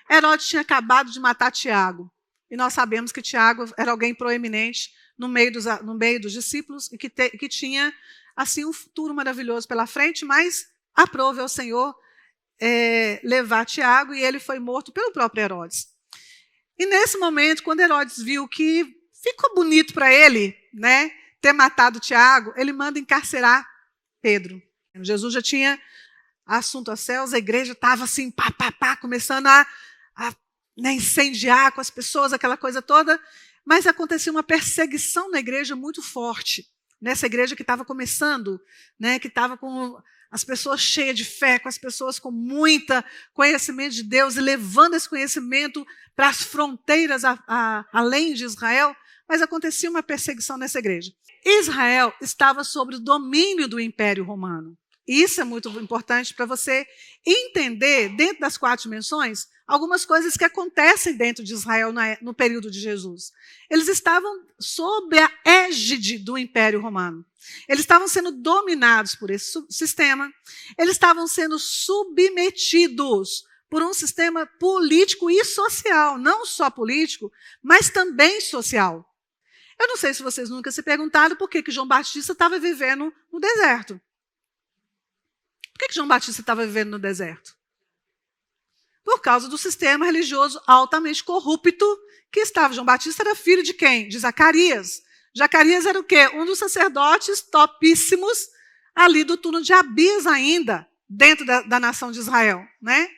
Herodes tinha acabado de matar Tiago. E nós sabemos que Tiago era alguém proeminente no meio dos discípulos e que tinha assim um futuro maravilhoso pela frente, mas aprove ao Senhor levar Tiago e ele foi morto pelo próprio Herodes. E nesse momento, quando Herodes viu que ficou bonito para ele, né, ter matado Tiago, ele manda encarcerar Pedro. Jesus já tinha assunto aos céus, a igreja estava assim, começando a incendiar com as pessoas, aquela coisa toda, mas acontecia uma perseguição na igreja muito forte, nessa igreja que estava começando, né, que estava com as pessoas cheias de fé, com as pessoas com muito conhecimento de Deus e levando esse conhecimento para as fronteiras além de Israel, mas acontecia uma perseguição nessa igreja. Israel estava sob o domínio do Império Romano. Isso é muito importante para você entender, dentro das 4 dimensões, algumas coisas que acontecem dentro de Israel no período de Jesus. Eles estavam sob a égide do Império Romano. Eles estavam sendo dominados por esse sistema, eles estavam sendo submetidos por um sistema político e social, não só político, mas também social. Eu não sei se vocês nunca se perguntaram por que João Batista estava vivendo no deserto. Por que João Batista estava vivendo no deserto? Por causa do sistema religioso altamente corrupto que estava. João Batista era filho de quem? De Zacarias. Zacarias era o quê? Um dos sacerdotes topíssimos ali do turno de Abias ainda, dentro da nação de Israel, né?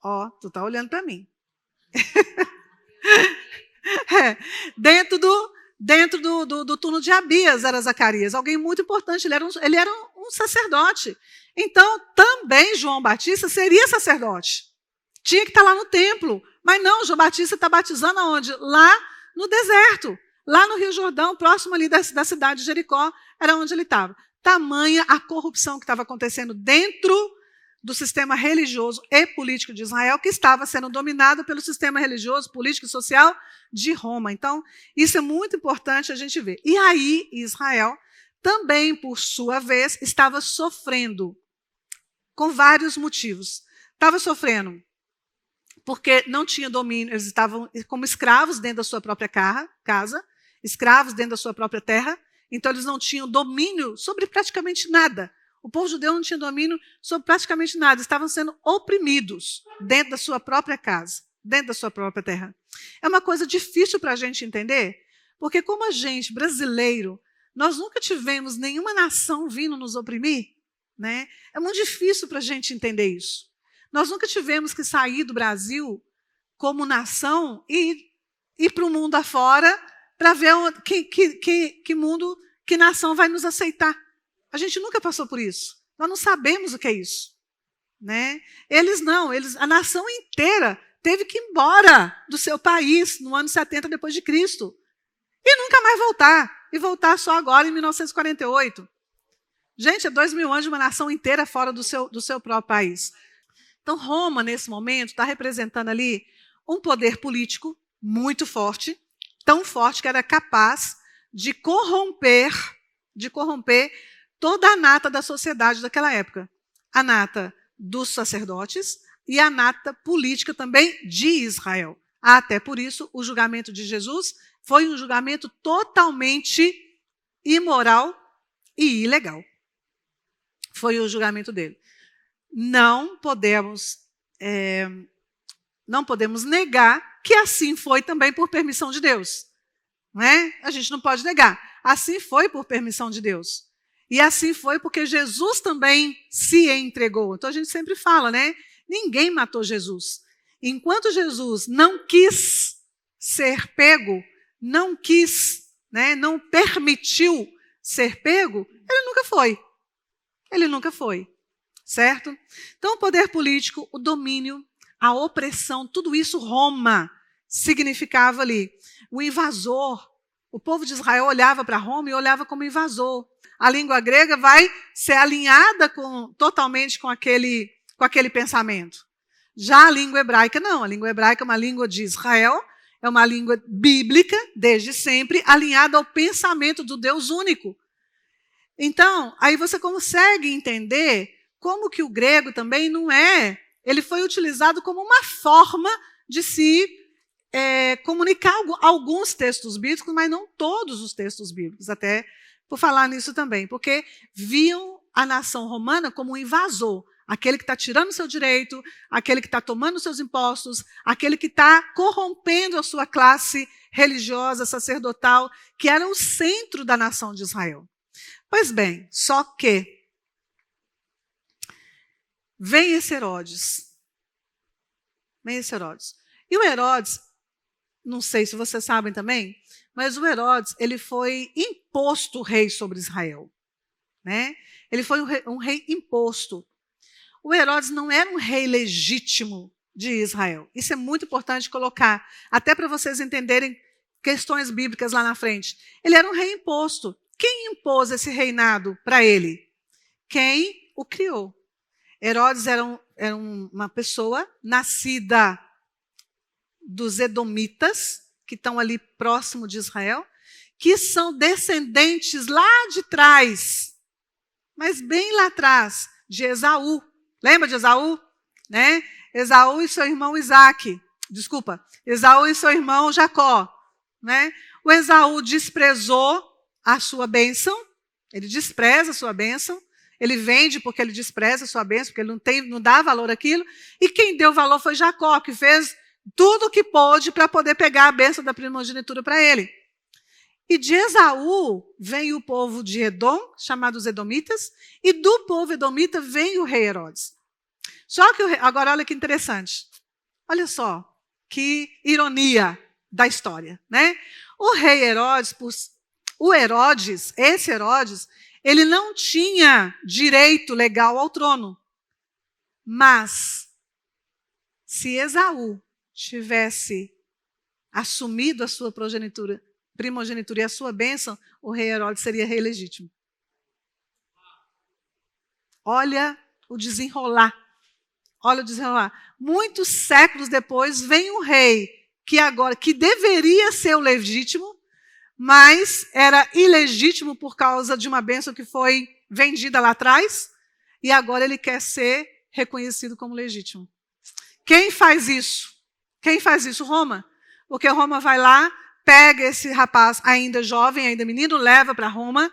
Ó, tu tá olhando para mim. Dentro do turno de Abias era Zacarias, alguém muito importante, ele era um sacerdote. Então, também João Batista seria sacerdote. Tinha que estar lá no templo. Mas não, João Batista está batizando aonde? Lá no deserto. Lá no Rio Jordão, próximo ali da cidade de Jericó, era onde ele estava. Tamanha a corrupção que estava acontecendo dentro do sistema religioso e político de Israel, que estava sendo dominado pelo sistema religioso, político e social de Roma. Então, isso é muito importante a gente ver. E aí, Israel também, por sua vez, estava sofrendo com vários motivos. Estava sofrendo porque não tinha domínio, eles estavam como escravos dentro da sua própria casa, escravos dentro da sua própria terra, então eles não tinham domínio sobre praticamente nada. O povo judeu não tinha domínio sobre praticamente nada, estavam sendo oprimidos dentro da sua própria casa, dentro da sua própria terra. É uma coisa difícil para a gente entender, porque como a gente, brasileiro, nós nunca tivemos nenhuma nação vindo nos oprimir, né? É muito difícil para a gente entender isso. Nós nunca tivemos que sair do Brasil como nação e ir para o mundo afora para ver que nação vai nos aceitar. A gente nunca passou por isso. Nós não sabemos o que é isso, né? Eles não, a nação inteira teve que ir embora do seu país no ano 70 depois de Cristo e nunca mais voltar. E voltar só agora em 1948. Gente, é 2000 anos de uma nação inteira fora do seu próprio país. Então, Roma, nesse momento, está representando ali um poder político muito forte, tão forte que era capaz de corromper toda a nata da sociedade daquela época. A nata dos sacerdotes e a nata política também de Israel. Até por isso, o julgamento de Jesus foi um julgamento totalmente imoral e ilegal. Foi o julgamento dele. Não podemos negar que assim foi também por permissão de Deus. Né? A gente não pode negar. Assim foi por permissão de Deus. E assim foi porque Jesus também se entregou. Então a gente sempre fala, né? Ninguém matou Jesus. Enquanto Jesus não quis ser pego, não quis, né? Não permitiu ser pego, ele nunca foi. Ele nunca foi. Certo? Então, o poder político, o domínio, a opressão, tudo isso Roma significava ali. O invasor, o povo de Israel olhava para Roma e olhava como invasor. A língua grega vai ser alinhada totalmente com aquele pensamento. Já a língua hebraica, não. A língua hebraica é uma língua de Israel, é uma língua bíblica, desde sempre, alinhada ao pensamento do Deus único. Então, aí você consegue entender como que o grego também não é, ele foi utilizado como uma forma de se comunicar alguns textos bíblicos, mas não todos os textos bíblicos, até por falar nisso também, porque viam a nação romana como um invasor, aquele que está tirando o seu direito, aquele que está tomando os seus impostos, aquele que está corrompendo a sua classe religiosa, sacerdotal, que era o centro da nação de Israel. Pois bem, só que vem esse Herodes. E o Herodes, não sei se vocês sabem também, mas o Herodes, ele foi imposto rei sobre Israel. Né? Ele foi um rei imposto. O Herodes não era um rei legítimo de Israel. Isso é muito importante colocar, até para vocês entenderem questões bíblicas lá na frente. Ele era um rei imposto. Quem impôs esse reinado para ele? Quem o criou. Herodes era uma pessoa nascida dos edomitas, que estão ali próximo de Israel, que são descendentes lá de trás, mas bem lá atrás, de Esaú. Lembra de Esaú? Né? Esaú e seu irmão Isaac. Desculpa, Esaú e seu irmão Jacó. Né? O Esaú desprezou a sua bênção, ele despreza a sua bênção, ele vende porque ele despreza a sua bênção, porque ele não dá valor àquilo, e quem deu valor foi Jacó, que fez tudo o que pôde para poder pegar a bênção da primogenitura para ele. E de Esaú vem o povo de Edom, chamados Edomitas, e do povo Edomita vem o rei Herodes. Só que, agora olha que interessante, olha só, que ironia da história, né? O rei Herodes, esse Herodes, ele não tinha direito legal ao trono. Mas, se Esaú tivesse assumido a sua primogenitura e a sua bênção, o rei Herodes seria rei legítimo. Olha o desenrolar. Olha o desenrolar. Muitos séculos depois, vem um rei que deveria ser o legítimo, mas era ilegítimo por causa de uma bênção que foi vendida lá atrás, e agora ele quer ser reconhecido como legítimo. Quem faz isso? Quem faz isso? Roma. Porque Roma vai lá, pega esse rapaz ainda jovem, ainda menino, leva para Roma,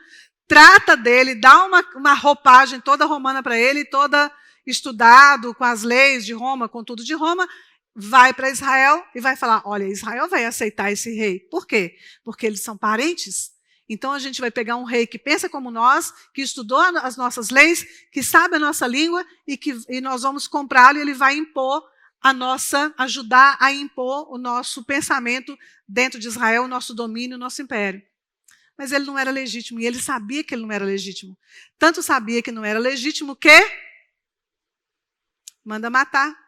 trata dele, dá uma roupagem toda romana para ele, toda estudado com as leis de Roma, com tudo de Roma, vai para Israel e vai falar, olha, Israel vai aceitar esse rei. Por quê? Porque eles são parentes. Então a gente vai pegar um rei que pensa como nós, que estudou as nossas leis, que sabe a nossa língua e nós vamos comprá-lo e ele vai ajudar a impor o nosso pensamento dentro de Israel, o nosso domínio, o nosso império. Mas ele não era legítimo e ele sabia que ele não era legítimo. Tanto sabia que não era legítimo que manda matar.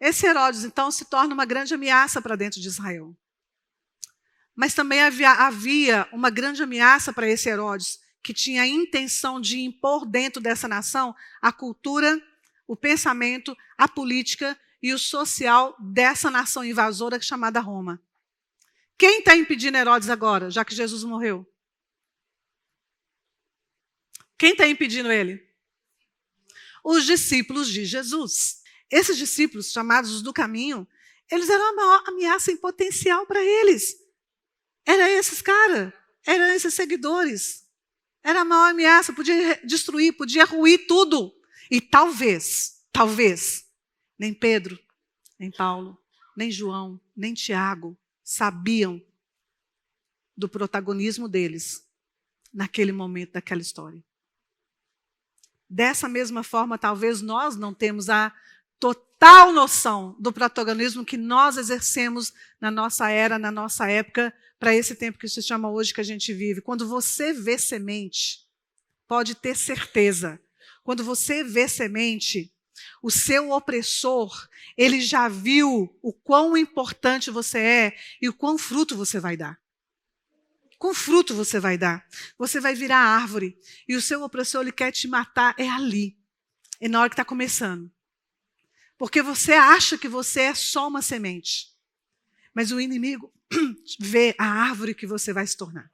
Esse Herodes, então, se torna uma grande ameaça para dentro de Israel. Mas também havia uma grande ameaça para esse Herodes, que tinha a intenção de impor dentro dessa nação a cultura, o pensamento, a política e o social dessa nação invasora chamada Roma. Quem está impedindo Herodes agora, já que Jesus morreu? Quem está impedindo ele? Os discípulos de Jesus. Esses discípulos, chamados os do caminho, eles eram a maior ameaça em potencial para eles. Era esses caras, eram esses seguidores. Era a maior ameaça, podia destruir, podia ruir tudo. E talvez, nem Pedro, nem Paulo, nem João, nem Tiago sabiam do protagonismo deles naquele momento daquela história. Dessa mesma forma, talvez nós não temos a total noção do protagonismo que nós exercemos na nossa era, na nossa época, para esse tempo que se chama hoje que a gente vive. Quando você vê semente, pode ter certeza, quando você vê semente, o seu opressor, ele já viu o quão importante você é e o quão fruto você vai dar. Com fruto você vai dar. Você vai virar árvore. E o seu opressor, ele quer te matar, é ali. É na hora que está começando. Porque você acha que você é só uma semente. Mas o inimigo vê a árvore que você vai se tornar.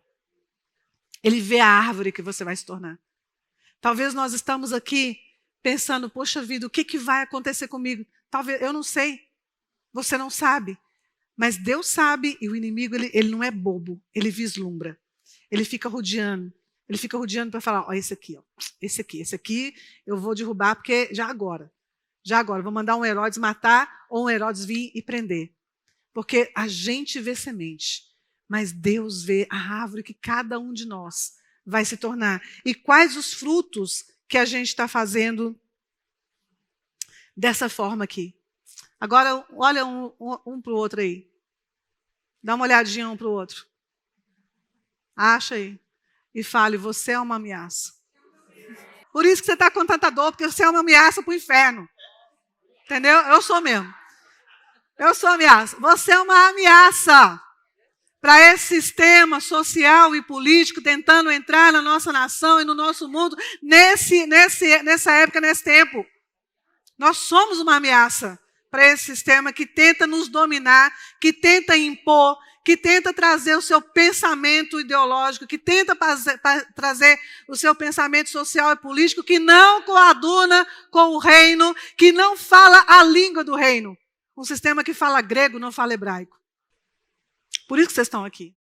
Ele vê a árvore que você vai se tornar. Talvez nós estamos aqui pensando, poxa vida, o que vai acontecer comigo? Talvez, eu não sei. Você não sabe. Mas Deus sabe e o inimigo, ele não é bobo. Ele vislumbra. Ele fica rodeando. Ele fica rodeando para falar, ó, esse aqui, ó. Esse aqui eu vou derrubar porque já agora. Vou mandar um Herodes matar ou um Herodes vir e prender. Porque a gente vê semente, mas Deus vê a árvore que cada um de nós vai se tornar. E quais os frutos que a gente está fazendo dessa forma aqui. Agora, olha um para o outro aí. Dá uma olhadinha um para o outro. Acha aí. E fale, você é uma ameaça. Por isso que você está com tanta dor, porque você é uma ameaça para o inferno. Entendeu? Eu sou mesmo. Eu sou ameaça. Você é uma ameaça para esse sistema social e político tentando entrar na nossa nação e no nosso mundo nessa época, nesse tempo. Nós somos uma ameaça para esse sistema que tenta nos dominar, que tenta impor, que tenta trazer o seu pensamento ideológico, que tenta trazer o seu pensamento social e político, que não coaduna com o reino, que não fala a língua do reino. Um sistema que fala grego, não fala hebraico. Por isso que vocês estão aqui.